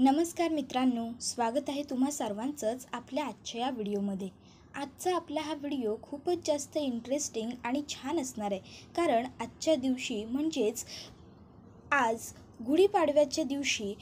नमस्कार मित्रांनो, स्वागत आहे तुम्हा सर्वांचंच आपल्या आजच्या या व्हिडिओमध्ये। आजचा आपला हा व्हिडिओ खूपच जास्त इंटरेस्टिंग आणि छान असणार आहे, कारण आजच्या दिवशी म्हणजेच आज गुढीपाडव्याच्या दिवशी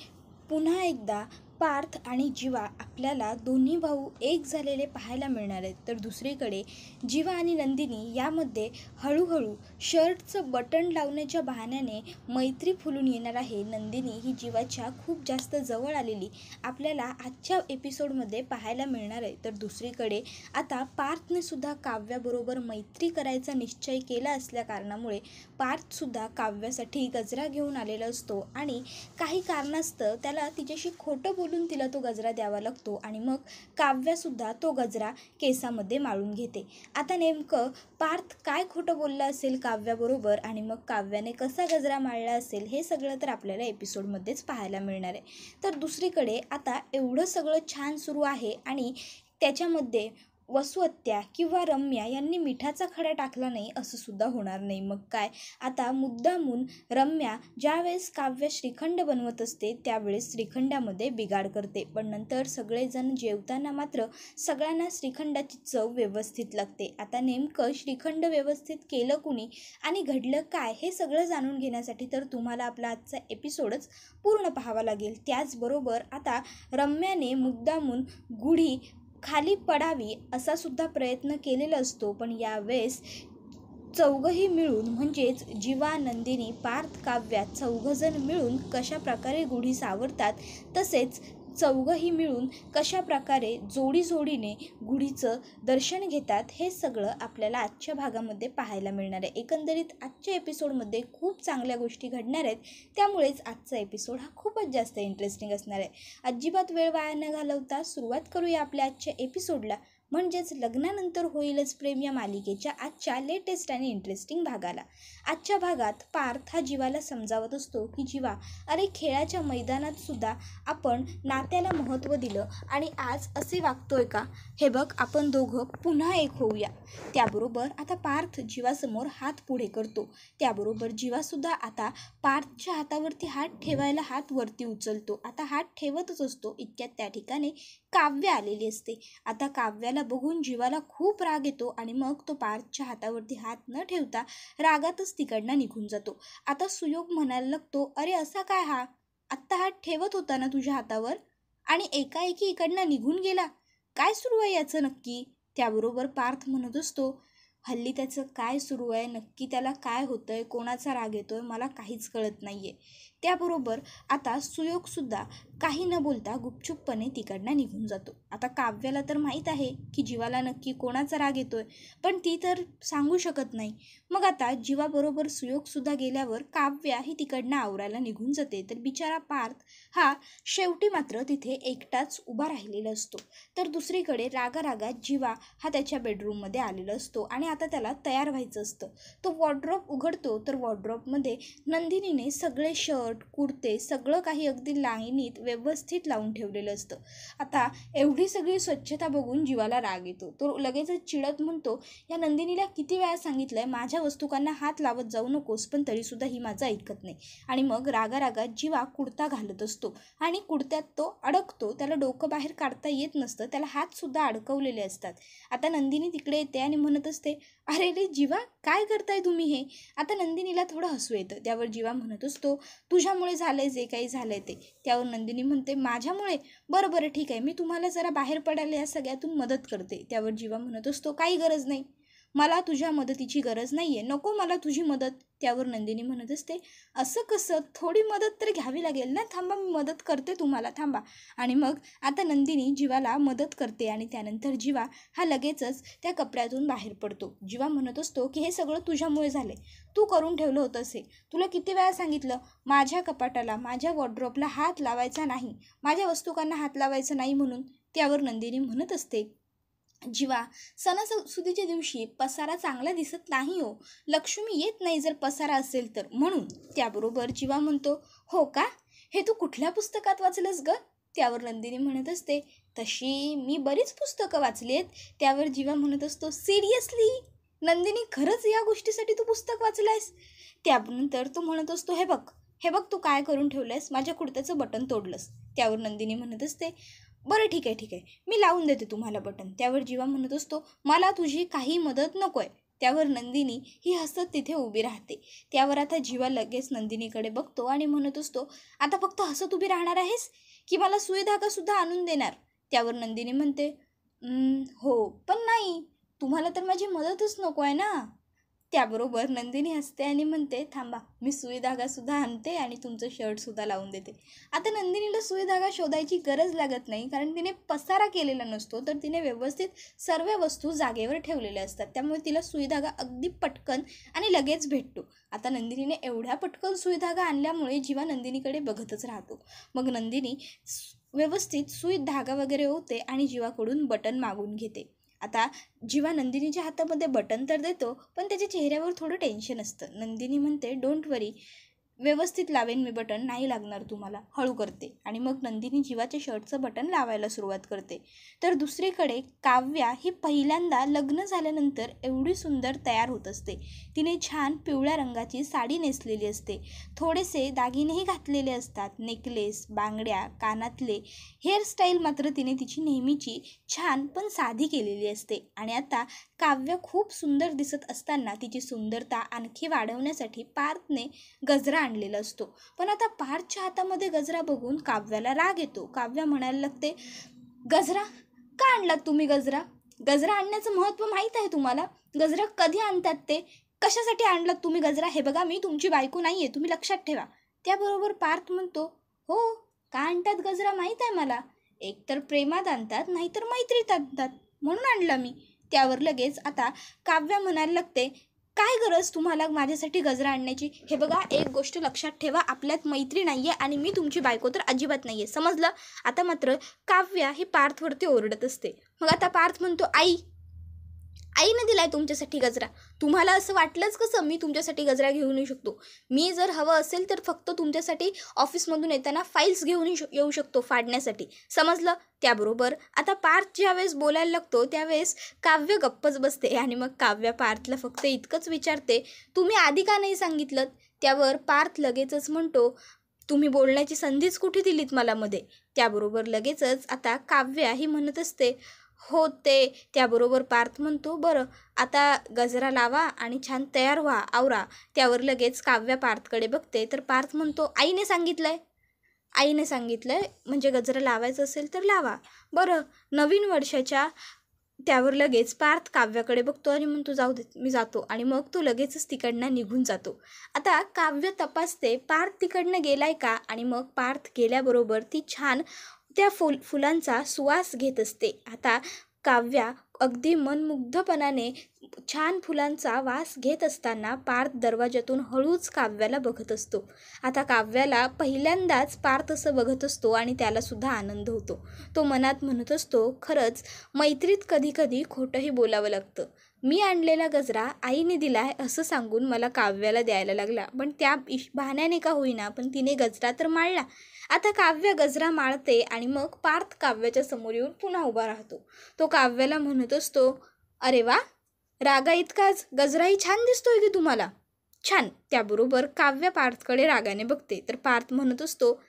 पुन्हा एकदा पार्थ आणि जीवा आपल्याला दोन्ही भाऊ एक झालेले पाहायला मिळणार आहेत। तर दुसरीकडे जीवा आणि नंदिनी यामध्ये हळूहळू शर्टचं बटन लावण्याच्या बहाण्याने मैत्री फुलून येणार आहे। नंदिनी ही जीवाच्या खूप जास्त जवळ आलेली आपल्याला आजच्या एपिसोडमध्ये पाहायला मिळणार आहे। तर दुसरीकडे आता पार्थने सुद्धा काव्याबरोबर मैत्री करायचा निश्चय केला असल्या कारणामुळे पार्थसुद्धा काव्यासाठी गजरा घेऊन आलेला असतो आणि काही कारणास्तव त्याला तिच्याशी खोटं बोलून तिला तो गजरा द्यावा लागतो आणि मग काव्यासुद्धा तो गजरा केसामध्ये माळून घेते। आता नेमकं पार्थ काय खोटं बोलला असेल काव्याबरोबर आणि मग काव्याने कसा गजरा माळला असेल हे सगळं तर आपल्याला एपिसोडमध्येच पाहायला मिळणार आहे। तर दुसरीकडे आता एवढं सगळं छान सुरू आहे आणि त्याच्यामध्ये वसुहत्या किंवा रम्या यांनी मिठाचा खडा टाकला नाही असं सुद्धा होणार नाही। मग काय, आता मुद्दामून रम्या ज्यावेळेस काव्य श्रीखंड बनवत असते त्यावेळेस श्रीखंडामध्ये बिघाड करते, पण नंतर सगळेजण जेवताना मात्र सगळ्यांना श्रीखंडाची चव व्यवस्थित लागते। आता नेमकं श्रीखंड व्यवस्थित केलं कुणी आणि घडलं काय हे सगळं जाणून घेण्यासाठी तर तुम्हाला आपला आजचा एपिसोडच पूर्ण पाहावा लागेल। त्याचबरोबर आता रम्याने मुद्दामून गुढी खाली पडावी असा सुद्धा प्रयत्न केलेला असतो, पण यावेळेस चौघही मिळून म्हणजेच जीवा, नंदिनी, पार्थ, काव्या चौघजण मिळून कशा प्रकारे गुढी सावरतात, तसेच चौघही मिळून कशा प्रकारे जोडीने गुढीचं दर्शन घेतात हे सगळं आपल्याला आजच्या भागामध्ये पाहायला मिळणार आहे। एकंदरीत आजच्या एपिसोडमध्ये खूप चांगल्या गोष्टी घडणार आहेत, त्यामुळेच आजचा एपिसोड हा खूपच जास्त इंटरेस्टिंग असणार आहे। अजिबात वेळ वाया न घालवता सुरुवात करूया आपल्या आजच्या एपिसोडला, म्हणजेच लग्नानंतर होईलच प्रेम या मालिकेच्या आजच्या लेटेस्ट आणि इंटरेस्टिंग भागाला। आजच्या भागात पार्थ हा जीवाला समजावत असतो की जीवा, अरे खेळाच्या मैदानात सुद्धा आपण नात्याला महत्त्व दिलं आणि आज असे वागतोय का? हे बघ, आपण दोघं पुन्हा एक होऊया। त्याबरोबर आता पार्थ जीवासमोर हात पुढे करतो, त्याबरोबर जीवासुद्धा आता पार्थच्या हातावरती हात ठेवायला हात वरती उचलतो। आता हात ठेवतच असतो इतक्यात त्या ठिकाणी काव्य आलेली असते। आता काव्याला बघून जीवाला खूप राग येतो आणि मग तो पार्थच्या हातावरती हात न ठेवता रागातच तिकडनं निघून जातो। आता सुयोग म्हणायला लागतो, अरे असा काय हा, आत्ता हात ठेवत होता ना तुझ्या हातावर आणि एकाएकी इकडनं निघून गेला, काय सुरू आहे याचं नक्की? त्याबरोबर पार्थ म्हणत असतो, हल्ली त्याचं काय सुरू आहे नक्की, त्याला काय होतंय, कोणाचा राग येतोय मला काहीच कळत नाहीये। त्याबरोबर आता सुयोगसुद्धा काही न बोलता गुपचूपपणे तिकडनं निघून जातो। आता काव्याला तर माहीत आहे की जीवाला नक्की कोणाचा राग येतोय, पण ती तर सांगू शकत नाही। मग आता जीवाबरोबर सुयोगसुद्धा गेल्यावर काव्या ही तिकडनं आवरायला निघून जाते, तर बिचारा पार्थ हा शेवटी मात्र तिथे एकटाच उभा राहिलेला असतो। तर दुसरीकडे रागारागात जीवा हा त्याच्या बेडरूममध्ये आलेला असतो आणि आता त्याला तयार व्हायचं असतं। तो वॉर्डरोब उघडतो, तर वॉर्डरोबमध्ये नंदिनीने सगळे शर्ट, कुर्ते सगळं काही अगदी लाईनीत व्यवस्थित लावून ठेवलेलं असतं। आता एवढी सगळी स्वच्छता बघून जीवाला राग येतो, तो लगेचच चिडत म्हणतो, या नंदिनीला किती वेळा सांगितलंय माझ्या वस्तूकांना हात लावत जाऊ नकोस, पण तरीसुद्धा ही माझं ऐकत नाही। आणि मग रागारागात जीवा कुर्ता घालत असतो आणि कुर्त्यात तो अडकतो, त्याला डोकं बाहेर काढता येत नसतं, त्याला हातसुद्धा अडकवलेले असतात। आता नंदिनी तिकडे येते आणि म्हणत असते, अरे रे जीवा, काय करताय तुम्ही हे? आता नंदिनीला थोडं हसू येतं, त्यावर जीवा म्हणत असतो, तुझ्यामुळे झालंय जे काही झालंय ते। त्यावर नंदिनी म्हणते, माझ्यामुळे? बरं बरं ठीक आहे, मी तुम्हाला जरा बाहेर पडायला या सगळ्यातून मदत करते। त्यावर जीवा म्हणत असतो, काही गरज नाही, मला तुझ्या मदतीची गरज नाहीये, नको मला तुझी मदत। त्यावर नंदिनी म्हणत असते, असं कसं, थोडी मदत तर घ्यावी लागेल ना, थांबा मी मदत करते तुम्हाला, थांबा। आणि मग आता नंदिनी जीवाला मदत करते आणि त्यानंतर जीवा हा लगेचच त्या कपड्यातून बाहेर पडतो। जीवा म्हणत असतो की हे सगळं तुझ्यामुळे झाले, तू करून ठेवलं होतंस हे, तुला किती वेळा सांगितलं माझ्या कपाटाला, माझ्या वॉर्डरोबला हात लावायचा नाही, माझ्या वस्तूकांना हात लावायचं नाही म्हणून। त्यावर नंदिनी म्हणत असते, जीवा, सणासुदीच्या दिवशी पसारा चांगला दिसत नाही हो, लक्ष्मी येत नाही जर पसारा असेल तर, म्हणून। त्याबरोबर जीवा म्हणतो, हो का, हे तू कुठल्या पुस्तकात वाचलंस ग? त्यावर नंदिनी म्हणत असते, तशी मी बरीच पुस्तकं वाचली आहेत। त्यावर जीवा म्हणत असतो, सिरियसली नंदिनी, खरंच या गोष्टीसाठी तू पुस्तक वाचलंयस? त्यानंतर तो म्हणत असतो, हे बघ, हे बघ तू काय करून ठेवलंयस, माझ्या कुर्त्याचं बटन तोडलंस. त्यावर नंदिनी म्हणत असते, बरं ठीक आहे, मी लावून देते तुम्हाला बटन. त्यावर जीवा म्हणत असतो, मला तुझी काही मदत नको आहे. त्यावर नंदिनी ही हसत तिथे उभी राहते. त्यावर आता जीवा लगेच नंदिनीकडे बघतो आणि म्हणत असतो, आता फक्त हसत उभी राहणार आहेस की मला सुई धागासुद्धा आणून देणार? त्यावर नंदिनी म्हणते, हो पण नाही, तुम्हाला तर माझी मदतच नको आहे ना. त्याबरोबर नंदिनी हसते आणि म्हणते, थांबा, मी सुई धागासुद्धा आणते आणि तुमचं शर्टसुद्धा लावून देते. आता नंदिनीला सुई धागा शोधायची गरज लागत नाही, कारण तिने पसारा केलेला नसतो, तर तिने व्यवस्थित सर्व वस्तू जागेवर ठेवलेल्या असतात. त्यामुळे तिला सुई धागा अगदी पटकन आणि लगेच भेटतो. आता नंदिनीने एवढ्या पटकन सुई धागा आणल्यामुळे जीवा नंदिनीकडे बघतच राहतो. मग नंदिनी व्यवस्थित सुई धागा वगैरे होते आणि जीवाकडून बटन मागून घेते. आता जीवा नंदिनीच्या हातामध्ये बटन तर देतो, पण त्याच्या चेहऱ्यावर थोडं टेन्शन असतं. नंदिनी म्हणते, डोंट वरी, व्यवस्थित लावेन मी बटन, नाही लागणार तुम्हाला, हळू करते. आणि मग नंदिनी जीवाच्या शर्टचं बटन लावायला सुरुवात करते. तर दुसरीकडे काव्या ही पहिल्यांदा लग्न झाल्यानंतर एवढी सुंदर तयार होत असते. तिने छान पिवळ्या रंगाची साडी नेसलेली असते, थोडेसे दागिनेही घातलेले असतात, नेकलेस, बांगड्या, कानातले. हेअरस्टाईल मात्र तिने तिची नेहमीची छान पण साधी केलेली असते. आणि आता काव्या खूप सुंदर दिसत असताना तिची सुंदरता आणखी वाढवण्यासाठी पार्थने गजरा आणलेला असतो. पण आता पार्थच्या हातामध्ये गजरा बघून काव्याला राग येतो. काव्या म्हणायला लागते, गजरा का आणलात तुम्ही? गजरा आणण्याचं महत्त्व माहीत आहे तुम्हाला? गजरा कधी आणतात ते? कशासाठी आणलात तुम्ही गजरा? हे बघा, मी तुमची बायको नाही आहे, तुम्ही लक्षात ठेवा. त्याबरोबर पार्थ म्हणतो, हो, का आणतात गजरा माहीत आहे मला. एकतर प्रेमात आणतात, नाहीतर मैत्रीत आणतात, म्हणून आणला मी. त्यावर लगेच आता काव्या म्हणायला लागते, काय गरज तुम्हाला माझ्यासाठी गजरा आणण्याची? हे बघा, एक गोष्ट लक्षात ठेवा, आपल्यात मैत्री नाही आहे आणि मी तुमची बायको तर अजिबात नाही आहे, समजलं? आता मात्र काव्या ही पार्थवरती ओरडत असते. मग आता पार्थ म्हणतो, आईने दिलाय तुमच्यासाठी गजरा. तुम्हाला असं वाटलंच कसं मी तुमच्यासाठी गजरा घेऊन येऊ शकतो? मी जर हवं असेल तर फक्त तुमच्यासाठी ऑफिसमधून येताना फाईल्स घेऊन येऊ शकतो फाडण्यासाठी, समजलं? त्याबरोबर आता पार्थ ज्यावेळेस बोलायला लागतो त्यावेळेस काव्य गप्पच बसते. आणि मग काव्या पार्थला फक्त इतकंच विचारते, तुम्ही आधी का नाही सांगितलं? त्यावर पार्थ लगेचच म्हणतो, तुम्ही बोलण्याची संधीच कुठे दिलीत मला मध्ये. त्याबरोबर लगेचच आता काव्या ही म्हणत असते, हो ते. त्याबरोबर पार्थ म्हणतो, बरं आता गजरा लावा आणि छान तयार व्हा, आवरा. त्यावर लगेच काव्या पार्थकडे बघते, तर पार्थ म्हणतो, आईने सांगितलंय म्हणजे गजरा लावायचं असेल तर लावा. बरं, नवीन वर्षाच्या. त्यावर लगेच पार्थ काव्याकडे बघतो आणि म्हणतो, जाऊ दे, मी जातो. आणि मग तो लगेचच तिकडनं निघून जातो. आता काव्य तपासते पार्थ तिकडनं गेलाय का. आणि मग पार्थ गेल्याबरोबर ती छान त्या फुलांचा सुवास घेत असते. आता काव्या अगदी मनमुग्धपणाने छान फुलांचा वास घेत असताना पार्थ दरवाजातून हळूच काव्याला बघत असतो. आता काव्याला पहिल्यांदाच पार्थ असं बघत असतो आणि त्यालासुद्धा आनंद होतो. तो मनात म्हणत असतो, खरंच मैत्रीत कधी कधी खोटंही बोलावं लागतं. मी आणलेला गजरा आईने दिलाय असं सांगून मला काव्याला द्यायला लागला, पण त्या बहाण्याने का होईना पण तिने गजरा तर माळला. आता काव्य गजरा माळते आणि मग पार्थ काव्याच्या समोर येऊन पुन्हा उभा राहतो. तो काव्याला म्हणत असतो, अरे वा, रागा इतकाच, गजराही छान दिसतोय की तुम्हाला, छान. त्याबरोबर काव्य पार्थकडे रागाने बघते, तर पार्थ म्हणत असतो,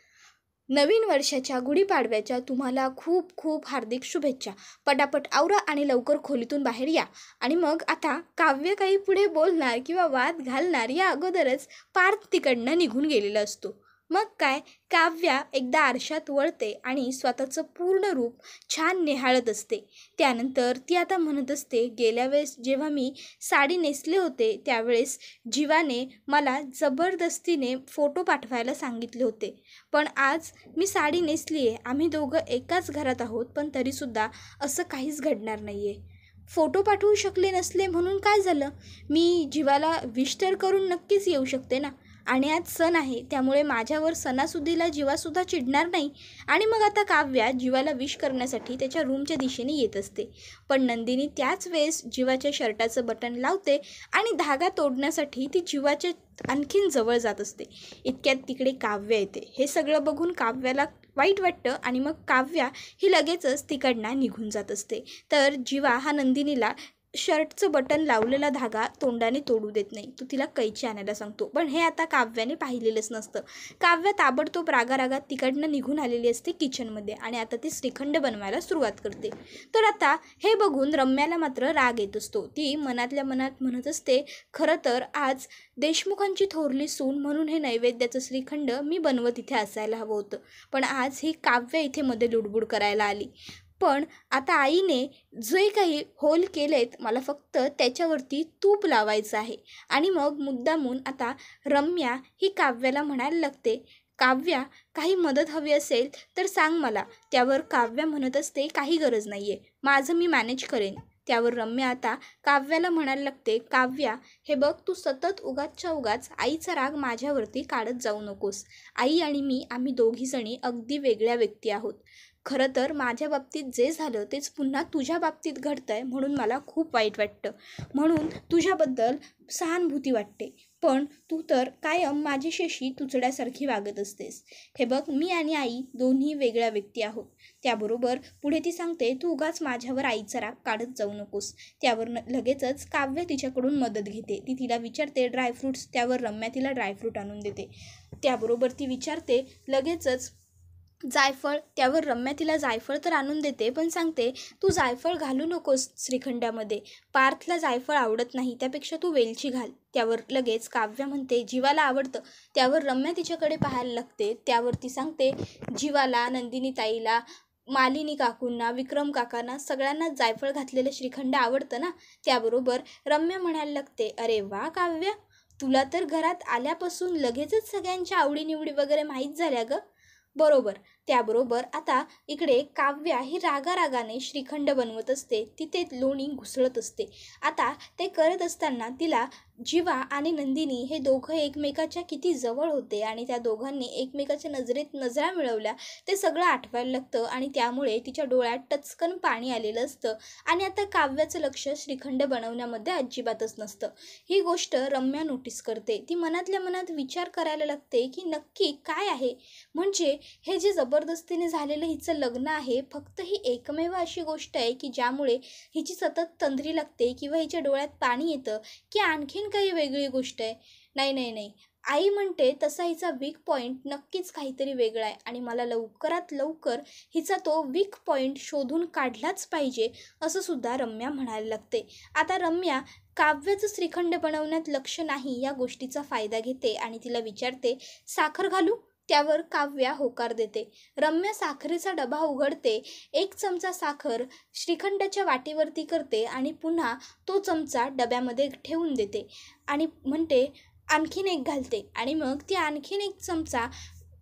नवीन वर्षाच्या गुढीपाडव्याच्या तुम्हाला खूप खूप हार्दिक शुभेच्छा. पटापट आवरा आणि लवकर खोलीतून बाहेर या. आणि मग आता काव्य काही पुढे बोलणार किंवा वाद घालणार या अगोदरच पार्थ तिकडनं निघून गेलेला असतो. मग काय, काव्या एकदा आरशात वळते आणि स्वतःचं पूर्ण रूप छान निहाळत असते. त्यानंतर ती आता म्हणत असते, गेल्या वेळेस जेव्हा मी साडी नेसले होते त्यावेळेस जीवाने मला जबरदस्तीने फोटो पाठवायला सांगितले होते, पण आज मी साडी नेसली आहे, आम्ही दोघं एकाच घरात आहोत, पण तरीसुद्धा असं काहीच घडणार नाही आहे. फोटो पाठवू शकले नसले म्हणून काय झालं, मी जीवाला विश तर करून नक्कीच येऊ शकते ना. आणि आज सण आहे, त्यामुळे माझ्यावर सणासुदीला जीवासुद्धा चिडणार नाही. आणि मग आता काव्या जीवाला विश करण्यासाठी त्याच्या रूमच्या दिशेने येत असते, पण नंदिनी त्याच वेळेस जीवाच्या शर्टाचं बटन लावते आणि धागा तोडण्यासाठी ती जीवाच्या आणखीन जवळ जात असते. इतक्यात तिकडे काव्या येते. हे सगळं बघून काव्याला वाईट वाटतं आणि मग काव्या ही लगेचच तिकडनं निघून जात असते. तर जीवा हा नंदिनीला शर्टचं बटन लावलेला धागा तोंडाने तोडू देत नाही. तू तिला कैची आणायला सांगतो. पण हे आता काव्याने पाहिलेलंच नसतं. काव्य ताबडतोब रागारागात तिकडनं निघून आलेली असते किचनमध्ये आणि आता ती श्रीखंड बनवायला सुरुवात करते. तर आता हे बघून रम्याला मात्र राग येत असतो. ती मनातल्या मनात म्हणत असते, खरं तर आज देशमुखांची थोरली सून म्हणून हे नैवेद्याचं श्रीखंड मी बनवत इथे असायला हवं होतं. पण आज ही काव्य इथे मध्ये लुडबुड करायला आली. पण आता आईने जे काही होल केलेत मला फक्त त्याच्यावरती तूप लावायचं आहे. आणि मग मुद्दामून आता रम्या ही काव्याला म्हणायला लागते, काव्या काही मदत हवी असेल तर सांग मला. त्यावर काव्या म्हणत असते, काही गरज नाही आहे, माझं मी मॅनेज करेन. त्यावर रम्या आता काव्याला म्हणायला लागते, काव्या हे बघ, तू सतत उगाचच्या उगाच आईचा राग माझ्यावरती काढत जाऊ नकोस. आई आणि मी आम्ही दोघीजणी अगदी वेगळ्या व्यक्ती आहोत. खरं तर माझ्या बाबतीत जे झालं तेच पुन्हा तुझ्या बाबतीत घडतं आहे म्हणून मला खूप वाईट वाटतं. म्हणून तुझ्याबद्दल सहानुभूती वाटते. पण तू तर कायम माझ्याशी तुचड्यासारखी वागत असतेस. हे बघ, मी आणि आई दोन्ही वेगळ्या व्यक्ती आहोत. त्याबरोबर पुढे ती सांगते, तू उगाच माझ्यावर आईचा राग काढत जाऊ नकोस. त्यावर लगेचच काव्य तिच्याकडून मदत घेते. ती तिला विचारते ड्रायफ्रूट्स. त्यावर रम्या तिला ड्रायफ्रूट आणून देते. त्याबरोबर ती विचारते लगेचच जायफळ. त्यावर रम्या तिला जायफळ तर आणून देते, पण सांगते तू जायफळ घालू नकोस श्रीखंडामध्ये. पार्थला जायफळ आवडत नाही, त्यापेक्षा तू वेलची घाल. त्यावर लगेच काव्या म्हणते जीवाला आवडतं. त्यावर रम्या तिच्याकडे पाहायला लागते. त्यावर ती सांगते जीवाला, नंदिनी ताईला, मालिनी काकूंना, विक्रम काकांना सगळ्यांना जायफळ घातलेलं श्रीखंड आवडतं ना. त्याबरोबर रम्या म्हणायला लागते, अरे वा काव्या, तुला तर घरात आल्यापासून लगेचच सगळ्यांच्या आवडीनिवडी वगैरे माहीत झाल्या ग. बरोबर. त्याबरोबर आता इकडे काव्या ही रागारागाने श्रीखंड बनवत असते. ती ते लोणी घुसळत असते. आता ते करत असताना तिला जीवा आणि नंदिनी हे दोघं एकमेकाच्या किती जवळ होते आणि त्या दोघांनी एकमेकाच्या नजरेत नजरा मिळवल्या ते सगळं आठवायला लागतं आणि त्यामुळे तिच्या डोळ्यात टचकन पाणी आलेलं असतं. आणि आता काव्याचं लक्ष श्रीखंड बनवण्यामध्ये अजिबातच नसतं. ही गोष्ट रम्या नोटीस करते. ती मनातल्या मनात विचार करायला लागते की नक्की काय आहे. म्हणजे हे जे जबरदस्तीने झालेलं हिचं लग्न आहे, फक्त ही एकमेव अशी गोष्ट आहे की ज्यामुळे हिची सतत तंद्री लागते किंवा हिच्या डोळ्यात पाणी येतं, की आणखीन काही वेगळी गोष्ट आहे. नाही नाही नाही, आई म्हणते तसा हिचा वीक पॉईंट नक्कीच काहीतरी वेगळा आहे आणि मला लवकरात लवकर हिचा तो वीक पॉईंट शोधून काढलाच पाहिजे, असं सुद्धा रम्या म्हणायला लागते. आता रम्या काव्याचं श्रीखंड बनवण्यात लक्ष नाही या गोष्टीचा फायदा घेते आणि तिला विचारते साखर घालू. त्यावर काव्या होकार देते. रम्या साखरेचा डबा उघडते. 1 चमचा साखर श्रीखंडाच्या वाटीवरती करते आणि पुन्हा तो चमचा डब्यामध्ये ठेवून देते आणि म्हणते आणखीन 1 घालते आणि मग ती आणखीन 1 चमचा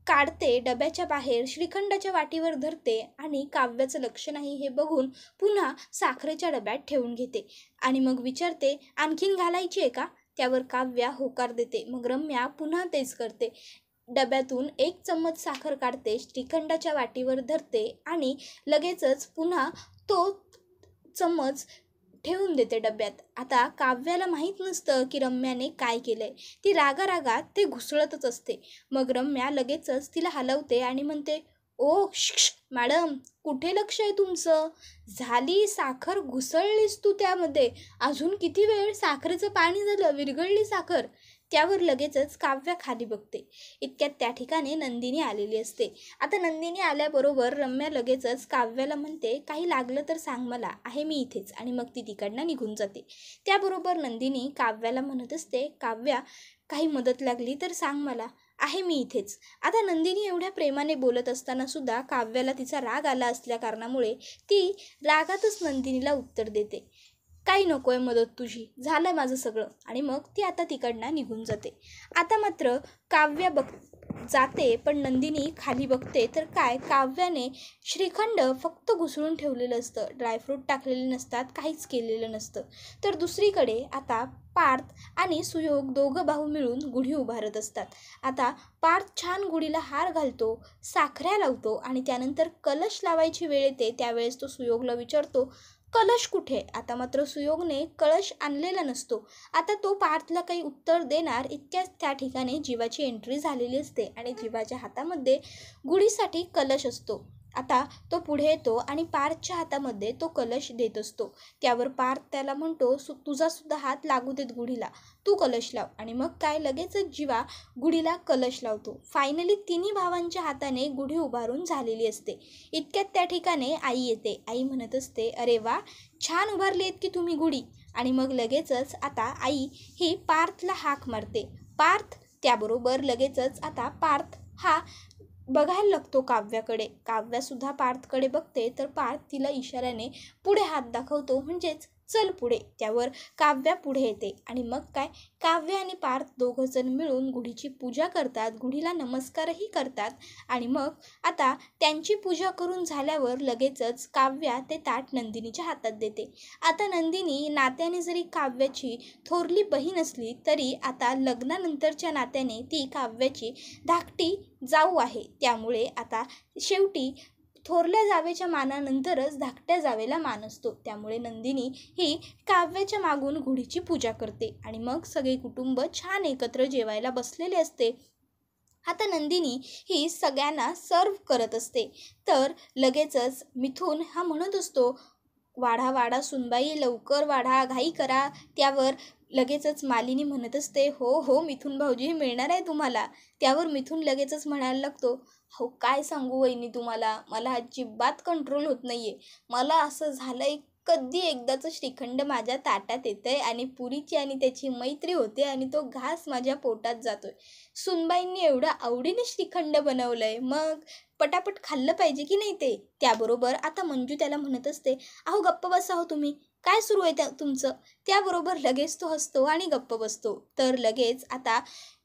काढते, डब्याच्या बाहेर श्रीखंडाच्या वाटीवर धरते आणि काव्याचं लक्ष नाही हे बघून पुन्हा साखरेच्या डब्यात ठेवून घेते आणि मग विचारते आणखीन घालायची आहे का. त्यावर काव्या होकार देते. मग रम्या पुन्हा तेच करते. डब्यातून 1 चम्मच साखर काढते, श्रीखंडाच्या वाटीवर धरते आणि लगेचच पुन्हा तो चम्मच ठेवून देते डब्यात. आता काव्याला माहीत नसतं की रम्याने काय केलंय. ती रागारागात ते घुसळतच असते. मग रम्या लगेचच तिला हलवते आणि म्हणते, ओ श्श मॅडम, कुठे लक्ष आहे तुमचं. झाली साखर, घुसळलीस तू त्यामध्ये. अजून किती वेळ. साखरेचं पाणी झालं, विरघळली साखर. त्यावर लगेचच काव्या खाली बघते. इतक्यात त्या ठिकाणी नंदिनी आलेली असते. आता नंदिनी आल्याबरोबर रम्या लगेचच काव्याला म्हणते काही लागलं तर सांग मला, आहे मी इथेच. आणि मग ती तिकडनं निघून जाते. त्याबरोबर नंदिनी काव्याला म्हणत असते, काव्या काही मदत लागली तर सांग मला, आहे मी इथेच. आता नंदिनी एवढ्या प्रेमाने बोलत असताना सुद्धा काव्याला तिचा राग आला असल्या कारणामुळे ती रागातच नंदिनीला उत्तर देते, काही नको आहे मदत तुझी, झालं माझं सगळं. आणि मग ती आता तिकडनं निघून जाते. आता मात्र काव्या जाते पण नंदिनी खाली बघते तर काय, काव्याने श्रीखंड फक्त घुसळून ठेवलेलं असतं, ड्रायफ्रूट टाकलेले नसतात, काहीच केलेलं नसतं. तर दुसरीकडे आता पार्थ आणि सुयोग दोघं भाऊ मिळून गुढी उभारत असतात. आता पार्थ छान गुढीला हार घालतो, साखऱ्या लावतो आणि त्यानंतर कलश लावायची वेळ येते. त्यावेळेस तो सुयोगला विचारतो कलश कुठे. आता मात्र सुयोगने कलश आणलेला नसतो. आता तो पार्थला काही उत्तर देणार इतक्याच त्या ठिकाणी जीवाची एंट्री झालेली असते आणि जीवाच्या हातामध्ये गुढीसाठी कलश असतो. आता तो पुढे येतो आणि पार्थच्या हातामध्ये तो कलश देत असतो. त्यावर पार्थ त्याला म्हणतो, तुझा सुद्धा हात लागू देत गुढीला, तू कलश लाव. आणि मग काय, लगेचच जीवा गुढीला कलश लावतो. फायनली तिन्ही भावांच्या हाताने गुढी उभारून झालेली असते. इतक्यात त्या ठिकाणी आई येते. आई म्हणत असते, अरे वा, छान उभारली आहेत की तुम्ही गुढी. आणि मग लगेचच आता आई ही पार्थला हाक मारते. पार्थ त्याबरोबर लगेचच आता पार्थ हा बघायला लागतो काव्याकडे. काव्यासुद्धा पार्थकडे बघते, तर पार्थ तिला इशाऱ्याने पुढे हात दाखवतो, म्हणजेच चल पुढे. त्यावर काव्या पुढे येते आणि मग काय, काव्य आणि पार्थ दोघंजण मिळून गुढीची पूजा करतात, गुढीला नमस्कारही करतात. आणि मग आता त्यांची पूजा करून झाल्यावर लगेचच काव्या ते ताट नंदिनीच्या हातात देते. आता नंदिनी नात्याने जरी काव्याची थोरली बहीण असली तरी आता लग्नानंतरच्या नात्याने ती काव्याची धाकटी जाऊ आहे. त्यामुळे आता शेवटी थोरल्या जावेच्या मानानंतरच धाकट्या जावेला मान असतो. त्यामुळे नंदिनी ही काव्याच्या मागून गुढीची पूजा करते आणि मग सगळे कुटुंब छान एकत्र जेवायला बसलेले असते. आता नंदिनी ही सगळ्यांना सर्व करत असते. तर लगेचच मिथुन हा म्हणत असतो, वाढा वाढा सुनबाई, लवकर वाढा, घाई करा. त्यावर लगेचच मालिनी म्हणत असते, हो हो मिथुन भाऊजी, मिळणार आहे तुम्हाला. त्यावर मिथुन लगेचच म्हणायला लागतो, हो काय सांगू वहिनी तुम्हाला, मला अजिबात कंट्रोल होत नाहीये. मला असं झालंय, कधी एकदाचं श्रीखंड माझ्या ताटात येतंय आणि पुरीची आणि त्याची मैत्री होते आणि तो घास माझ्या पोटात जातोय. सुनबाईंनी एवढं आवडीने श्रीखंड बनवलंय, मग पटापट खाल्लं पाहिजे की नाही ते. त्याबरोबर आता मंजू त्याला म्हणत असते, अहो गप्प बसा हो तुम्ही, काय सुरू आहे तुमचं. त्याबरोबर लगेच तो हसतो आणि गप्प बसतो. तर लगेच आता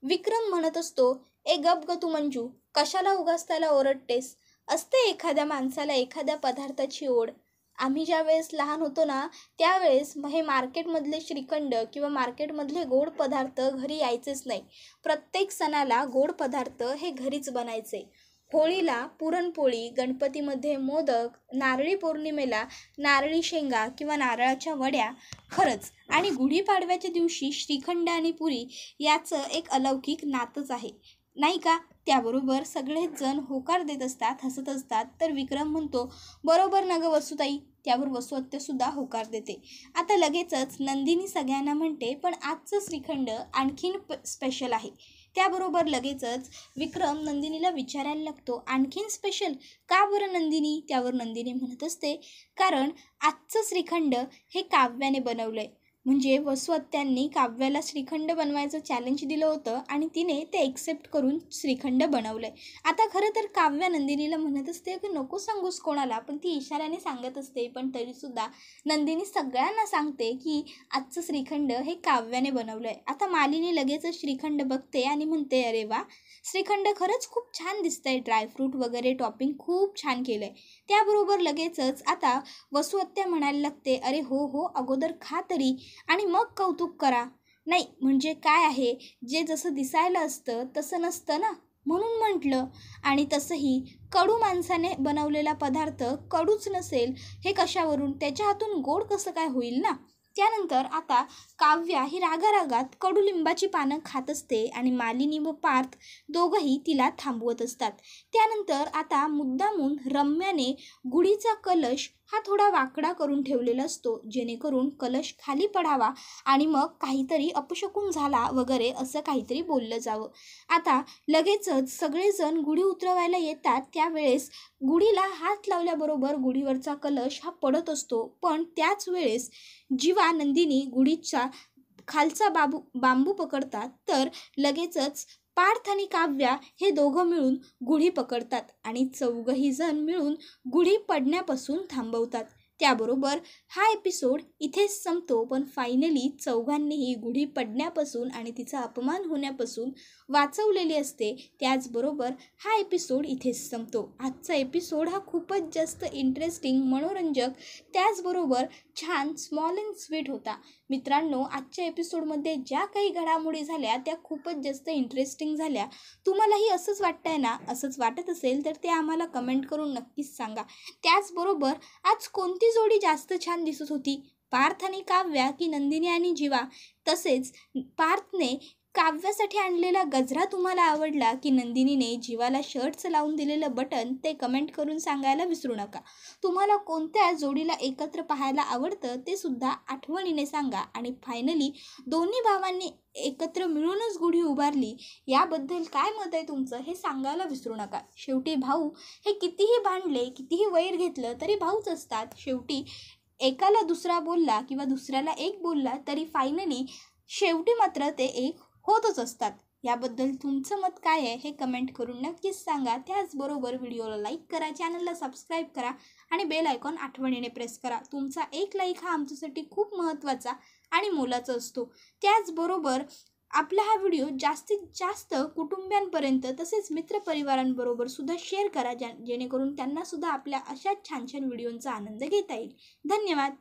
विक्रम म्हणत असतो, ए गप ग तू मंजू, कशाला उगाच त्याला ओरडतेस. असते एखाद्या माणसाला एखाद्या पदार्थाची ओढ. आम्ही ज्या वेळेस लहान होतो ना, त्यावेळेस हे मार्केटमधले श्रीखंड किंवा मार्केटमधले गोड पदार्थ घरी यायचेच नाही. प्रत्येक सणाला गोड पदार्थ हे घरीच बनायचे. होळीला पुरणपोळी, गणपतीमध्ये मोदक, नारळी पौर्णिमेला नारळी शेंगा किंवा नारळाच्या वड्या. खरंच, आणि गुढीपाडव्याच्या दिवशी श्रीखंड आणि पुरी याचं एक अलौकिक नातंच आहे, नाही का. त्याबरोबर सगळेच जण होकार देत असतात, हसत असतात. तर विक्रम म्हणतो, बरोबर ना गं वसुताई. त्यावर वसुहत्यासुद्धा होकार देते. आता लगेचच नंदिनी सगळ्यांना म्हणते, पण आजचं श्रीखंड आणखीन स्पेशल आहे. त्याबरोबर लगेचच विक्रम नंदिनीला विचारायला लागतो, आणखीन स्पेशल का बरं नंदिनी. त्यावर नंदिनी म्हणत असते, कारण आजचं श्रीखंड हे काव्याने बनवलंय. म्हणजे वसुहत्यांनी काव्याला श्रीखंड बनवायचं चॅलेंज दिलं होतं आणि तिने ते एक्सेप्ट करून श्रीखंड बनवलंय. आता खरं तर काव्या नंदिनीला म्हणत असते की नको सांगूस कोणाला, पण ती इशाऱ्याने सांगत असते. पण तरीसुद्धा नंदिनी सगळ्यांना सांगते की आजचं श्रीखंड हे काव्याने बनवलंय. आता मालिनी लगेचच श्रीखंड बघते आणि म्हणते, अरे वा, श्रीखंड खरंच खूप छान दिसतंय, ड्रायफ्रूट वगैरे टॉपिंग खूप छान केलंय. त्याबरोबर लगेचच आता वसुहत्या म्हणायला लागते, अरे हो हो, अगोदर खा तरी आणि मग कौतुक करा. नाही म्हणजे काय आहे, जे जसं दिसायला असतं तसं नसतं ना, म्हणून म्हटलं. आणि तसंही कडू माणसाने बनवलेला पदार्थ कडूच नसेल हे कशावरून, त्याच्या हातून गोड कसं काय होईल ना. त्यानंतर आता काव्या ही रागारागात कडुलिंबाची पानं खात असते आणि मालिनी व पार्थ दोघंही तिला थांबवत असतात. त्यानंतर आता मुद्दामून रम्याने गुढीचा कलश हा थोडा वाकडा करून ठेवलेला असतो, जेणेकरून कलश खाली पडावा आणि मग काहीतरी अपशकुन झाला वगैरे असं काहीतरी बोललं जावं. आता लगेचच सगळेजण गुढी उतरवायला येतात. त्यावेळेस गुढीला हात लावल्याबरोबर गुढीवरचा कलश हा पडत असतो. पण त्याच वेळेस जीवा नंदिनी गुढीचा खालचा बांबू पकडतात. तर लगेचच पार्थ आणि काव्या हे दोघं मिळून गुढी पकडतात आणि चौघही जण मिळून गुढी पडण्यापासून थांबवतात. त्याबरोबर हा एपिसोड इथेच संपतो. पण फायनली चौघांनीही गुढी पडण्यापासून आणि तिचा अपमान होण्यापासून वाचवलेली असते. त्याचबरोबर हा एपिसोड इथेच संपतो. आजचा एपिसोड हा खूपच जास्त इंटरेस्टिंग, मनोरंजक, त्याचबरोबर छान, स्मॉल अँड स्वीट होता. मित्रांनो, आजच्या एपिसोडमध्ये ज्या काही घडामोडी झाल्या त्या खूपच जास्त इंटरेस्टिंग झाल्या. तुम्हालाही असंच वाटतंय ना? असंच वाटत असेल तर ते आम्हाला कमेंट करून नक्कीच सांगा. त्याचबरोबर आज कोणती जोडी जास्त छान दिसत होती, पार्थ आणि काव्या की नंदिनी आणि जीवा? तसेच पार्थने काव्यासाठी आणलेला गजरा तुम्हाला आवडला की नंदिनीने जीवाला शर्टचं लावून दिलेलं बटन ते कमेंट करून सांगायला विसरू नका. तुम्हाला कोणत्या जोडीला एकत्र पाहायला आवडतं ते सुद्धा आठवणीने सांगा. आणि फायनली दोन्ही भावांनी एकत्र मिळूनच गुढी उभारली याबद्दल काय मत आहे तुमचं हे सांगायला विसरू नका. शेवटी भाऊ हे कितीही भांडले कितीही वैर घेतलं तरी भाऊच असतात. शेवटी एकाला दुसरा बोलला किंवा दुसऱ्याला एक बोलला तरी फायनली शेवटी मात्र ते एक होतच असतात. याबद्दल तुमचं मत काय आहे हे कमेंट करून नक्कीच सांगा. त्याचबरोबर व्हिडिओला लाईक करा, चॅनलला सबस्क्राईब करा आणि बेल आयकॉन आठवणीने प्रेस करा. तुमचा एक लाईक हा आमच्यासाठी खूप महत्त्वाचा आणि मोलाचा असतो. त्याचबरोबर आपला हा व्हिडिओ जास्तीत जास्त कुटुंबियांपर्यंत तसेच मित्रपरिवारांबरोबर सुद्धा शेअर करा, जेणेकरून त्यांनासुद्धा आपल्या अशा छान छान व्हिडिओंचा आनंद घेता येईल. धन्यवाद.